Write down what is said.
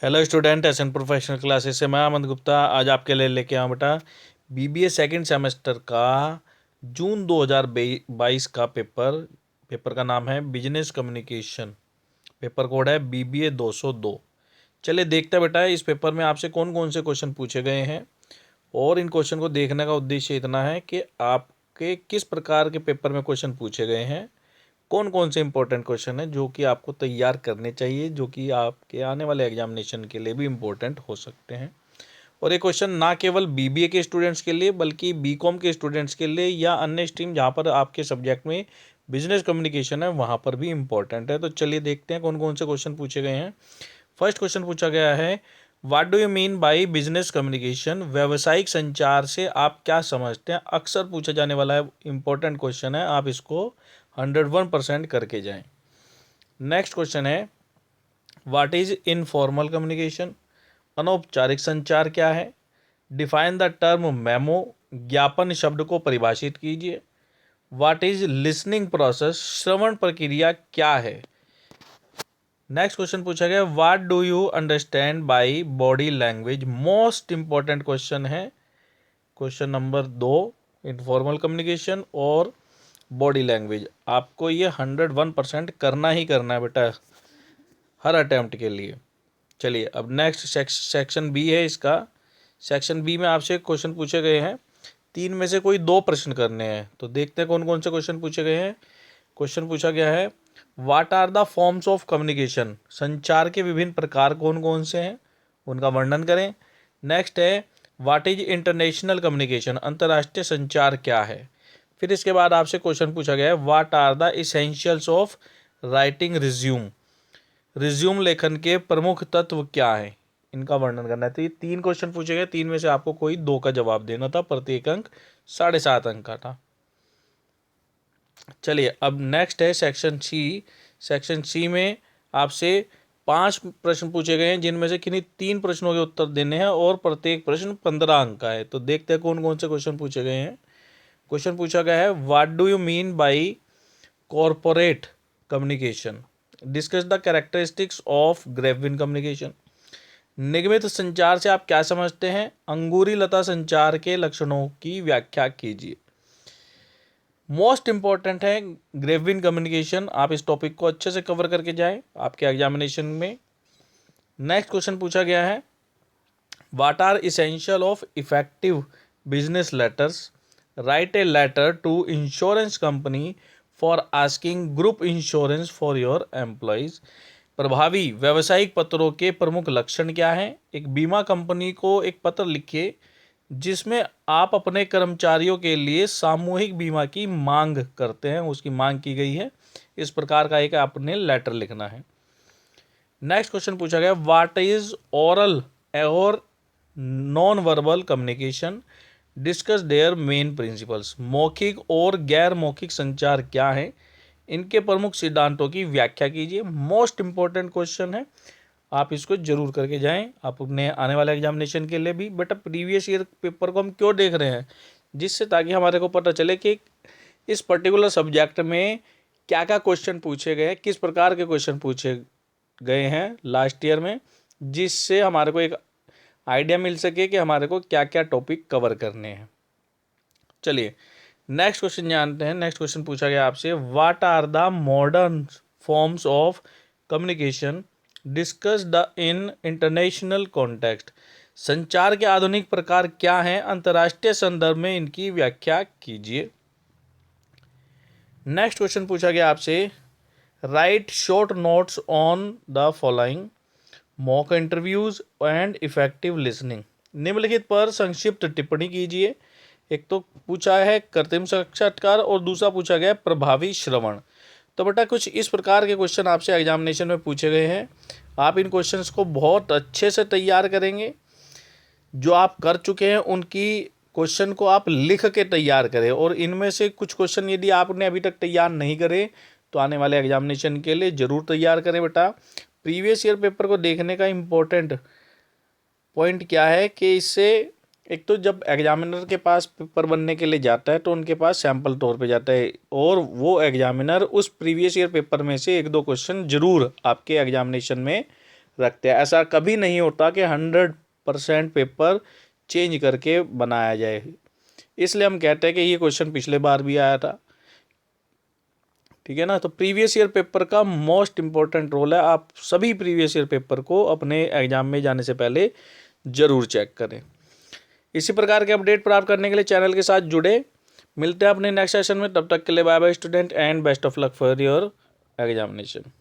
Hello student, SN professional classes से मैं अमन गुप्ता आज आपके लिए लेके आया बेटा बीबीए सेकंड सेमेस्टर का जून 2022 का पेपर का नाम है बिजनेस कम्युनिकेशन। पेपर कोड है बीबीए 202। चलिए देखते हैं बेटा इस पेपर में आपसे कौन कौन से क्वेश्चन पूछे गए हैं। और इन क्वेश्चन को देखने का उद्देश्य इतना है कि आपके किस प्रकार के पेपर में क्वेश्चन पूछे गए हैं, कौन कौन से इंपॉर्टेंट क्वेश्चन हैं जो कि आपको तैयार करने चाहिए, जो कि आपके आने वाले एग्जामिनेशन के लिए भी इम्पोर्टेंट हो सकते हैं। और ये क्वेश्चन ना केवल बीबीए के स्टूडेंट्स के लिए बल्कि बीकॉम के स्टूडेंट्स के लिए या अन्य स्ट्रीम जहाँ पर आपके सब्जेक्ट में बिजनेस कम्युनिकेशन है वहाँ पर भी इम्पोर्टेंट है। तो चलिए देखते हैं कौन कौन से क्वेश्चन पूछे गए हैं। फर्स्ट क्वेश्चन पूछा गया है, what do you mean by business communication? व्यवसायिक संचार से आप क्या समझते हैं? अक्सर पूछा जाने वाला है, इंपॉर्टेंट क्वेश्चन है, आप इसको 101% करके जाएं। नेक्स्ट क्वेश्चन है, व्हाट इज इनफॉर्मल कम्युनिकेशन? अनौपचारिक संचार क्या है? डिफाइन द टर्म मेमो, ज्ञापन शब्द को परिभाषित कीजिए। What is listening process? श्रवण प्रक्रिया क्या है? नेक्स्ट क्वेश्चन पूछा गया, what do you understand by body language? Most important question है, क्वेश्चन नंबर 2। इनफॉर्मल कम्युनिकेशन और बॉडी लैंग्वेज आपको ये 101% करना ही करना है बेटा हर अटैम्प्ट के लिए। चलिए अब नेक्स्ट सेक्शन बी है इसका। सेक्शन बी में आपसे क्वेश्चन पूछे गए हैं, 3 में से कोई 2 प्रश्न करने हैं। तो देखते हैं कौन कौन से क्वेश्चन पूछे गए हैं। क्वेश्चन पूछा गया है, what are the forms of communication? संचार के विभिन्न प्रकार कौन कौन से हैं, उनका वर्णन करें। नेक्स्ट है, व्हाट इज इंटरनेशनल कम्युनिकेशन? अंतर्राष्ट्रीय संचार क्या है? फिर इसके बाद आपसे क्वेश्चन पूछा गया है, what are the essentials of writing resume? Resume लेखन के प्रमुख तत्व क्या हैं, इनका वर्णन करना है। तो ये 3 क्वेश्चन पूछे गए, 3 में से आपको कोई 2 का जवाब देना था, प्रत्येक अंक 7.5 अंक का था। चलिए अब नेक्स्ट है सेक्शन सी। सेक्शन सी में आपसे 5 प्रश्न पूछे गए हैं, जिनमें से किन्हीं 3 प्रश्नों के उत्तर देने हैं और प्रत्येक प्रश्न 15 अंक का है। तो देखते हैं कौन कौन से क्वेश्चन पूछे गए हैं। क्वेश्चन पूछा गया है, what do you mean by corporate communication? Discuss the characteristics of grapevine communication. निगमित संचार से आप क्या समझते हैं? अंगूरी लता संचार के लक्षणों की व्याख्या कीजिए। मोस्ट इंपॉर्टेंट है ग्रेविन कम्युनिकेशन, आप इस टॉपिक को अच्छे से कवर करके जाएं आपके एग्जामिनेशन में। नेक्स्ट क्वेश्चन पूछा गया है, what are essential of effective business letters? Write a letter to insurance company for asking group insurance for your employees. प्रभावी व्यावसायिक पत्रों के प्रमुख लक्षण क्या हैं? एक बीमा कंपनी को एक पत्र लिखिए जिसमें आप अपने कर्मचारियों के लिए सामूहिक बीमा की मांग करते हैं, उसकी मांग की गई है, इस प्रकार का एक आपने लेटर लिखना है। नेक्स्ट क्वेश्चन पूछा गया, व्हाट इज ओरल और non verbal communication? Discuss their main principles. मौखिक और गैर मौखिक संचार क्या है, इनके प्रमुख सिद्धांतों की व्याख्या कीजिए। मोस्ट इंपॉर्टेंट क्वेश्चन है, आप इसको जरूर करके जाएं आप अपने आने वाले एग्जामिनेशन के लिए भी। बेटा प्रीवियस ईयर पेपर को हम क्यों देख रहे हैं, जिससे ताकि हमारे को पता चले कि इस पर्टिकुलर सब्जेक्ट में क्या क्या क्वेश्चन पूछे गए, किस प्रकार के क्वेश्चन पूछे गए हैं लास्ट ईयर में, जिससे हमारे को एक आइडिया मिल सके कि हमारे को क्या क्या टॉपिक कवर करने हैं। चलिए नेक्स्ट क्वेश्चन जानते हैं। नेक्स्ट क्वेश्चन पूछा गया आपसे, what are the modern forms of communication discuss the in international context? संचार के आधुनिक प्रकार क्या हैं, अंतर्राष्ट्रीय संदर्भ में इनकी व्याख्या कीजिए। नेक्स्ट क्वेश्चन पूछा गया आपसे, right short notes on the following mock interviews and effective listening. निम्नलिखित पर संक्षिप्त टिप्पणी कीजिए। एक तो पूछा है कृत्रिम साक्षात्कार और दूसरा पूछा गया प्रभावी श्रवण। तो बेटा कुछ इस प्रकार के क्वेश्चन आपसे एग्जामिनेशन में पूछे गए हैं, आप इन क्वेश्चंस को बहुत अच्छे से तैयार करेंगे। जो आप कर चुके हैं उनकी क्वेश्चन को आप लिख के तैयार करें, और इनमें से कुछ क्वेश्चन यदि आपने अभी तक तैयार नहीं करे तो आने वाले एग्जामिनेशन के लिए ज़रूर तैयार करें। बेटा प्रीवियस ईयर पेपर को देखने का इम्पोर्टेंट पॉइंट क्या है कि इससे एक तो जब एग्जामिनर के पास पेपर बनने के लिए जाता है तो उनके पास सैम्पल तौर पे जाता है, और वो एग्जामिनर उस प्रीवियस ईयर पेपर में से 1-2 क्वेश्चन जरूर आपके एग्जामिनेशन में रखते हैं। ऐसा कभी नहीं होता कि 100% पेपर चेंज करके बनाया जाए, इसलिए हम कहते हैं कि ये क्वेश्चन पिछले बार भी आया था। ठीक है ना। तो प्रीवियस ईयर पेपर का मोस्ट इंपॉर्टेंट रोल है, आप सभी प्रीवियस ईयर पेपर को अपने एग्जाम में जाने से पहले ज़रूर चेक करें। इसी प्रकार के अपडेट प्राप्त करने के लिए चैनल के साथ जुड़े। मिलते हैं अपने नेक्स्ट सेशन में, तब तक के लिए bye bye student and best of luck for your examination.